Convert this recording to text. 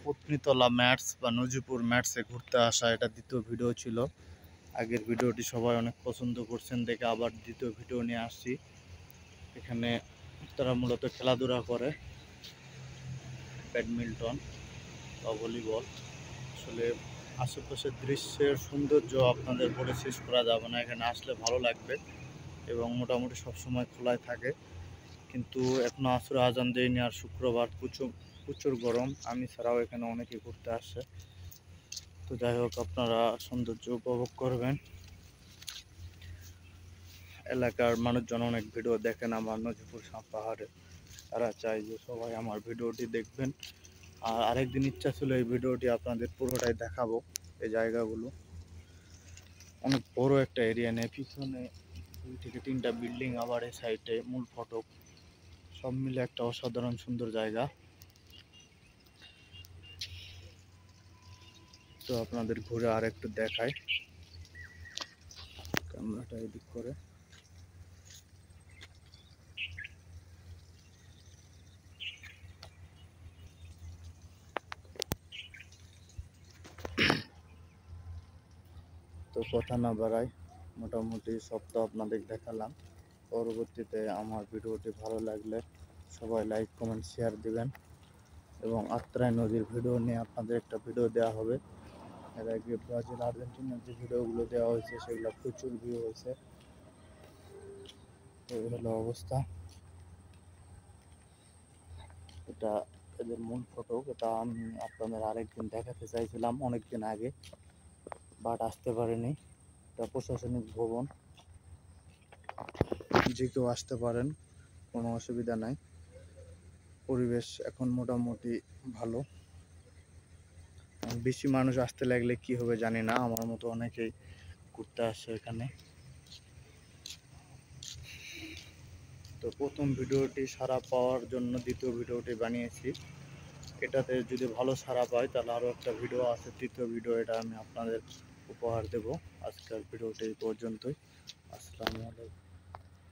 Patnitala mats বা নজিপুর ম্যাটসে ঘুরতে আসা, এটা দ্বিতীয় ভিডিও ছিল। আগের ভিডিওটি সবাই অনেক পছন্দ করছেন দেখে আবার দ্বিতীয় ভিডিও নিয়ে আসছি। এখানে তারা মূলত খেলাধুলা করে, ব্যাডমিন্টন বা ভলিবল। আসলে আশেপাশের দৃশ্যের সৌন্দর্য আপনাদের বলে শেষ করা যাবে না। এখানে আসলে ভালো লাগবে এবং মোটামুটি সবসময় খোলাই থাকে, কিন্তু এখনও আসরে আজান দেয়নি। আর শুক্রবার প্রচুর গরম, আমি ছাড়াও এখানে অনেকে ঘুরতে আসে। তো যাই হোক, আপনারা সৌন্দর্য উপভোগ করবেন। এলাকার মানুষজন অনেক ভিডিও দেখেন আমার নজিপুর পাহাড়ে, তারা চাই যে সবাই আমার ভিডিওটি দেখবেন। আর আরেকদিন ইচ্ছা ছিল এই ভিডিওটি আপনাদের পুরোটাই দেখাবো। এই জায়গাগুলো অনেক বড় একটা এরিয়া নেই, পিছনে 2 থেকে 3টা বিল্ডিং, আবার এই সাইডে মূল ফটক, সব মিলে একটা অসাধারণ সুন্দর জায়গা। তো আপনাদের ঘুরে আর একটু দেখাই, ক্যামেরাটা এদিক করে। তো কথা না বাড়াই, মোটামুটি সব তো আপনাদের দেখালাম। পরবর্তীতে আমার ভিডিওটি ভালো লাগলে সবাই লাইক কমেন্ট শেয়ার দিবেন, এবং আত্রাই নদীর ভিডিও নিয়ে আপনাদের একটা ভিডিও দেওয়া হবে। এর আগে ব্রাজিল আর্জেন্টিনার যে ভিডিওগুলো দেওয়া হয়েছে সেগুলো প্রচুর ভিউ হয়েছে। এই হলো অবস্থা। এটা এদের মূল ফটক, এটা আমি আপনাদের আরেকদিন দেখাতে চাইছিলাম অনেকদিন আগে, বাট আসতে পারিনি। এটা প্রশাসনিক ভবন, যে কেউ আসতে পারেন, কোনো অসুবিধা নাই। পরিবেশ এখন মোটামুটি ভালো। বেশি মানুষ আসতে লাগলে কি হবে জানি না, আমার মতো অনেকেই ঘুরতে আসে এখানে। তো প্রথম ভিডিওটি সাড়া পাওয়ার জন্য দ্বিতীয় ভিডিওটি বানিয়েছি। এটাতে যদি ভালো সাড়া পাই তাহলে আরও একটা ভিডিও আছে, তৃতীয় ভিডিও, এটা আমি আপনাদের উপহার দেব। আজকের ভিডিওটি এই পর্যন্তই। আসসালামু আলাইকুম।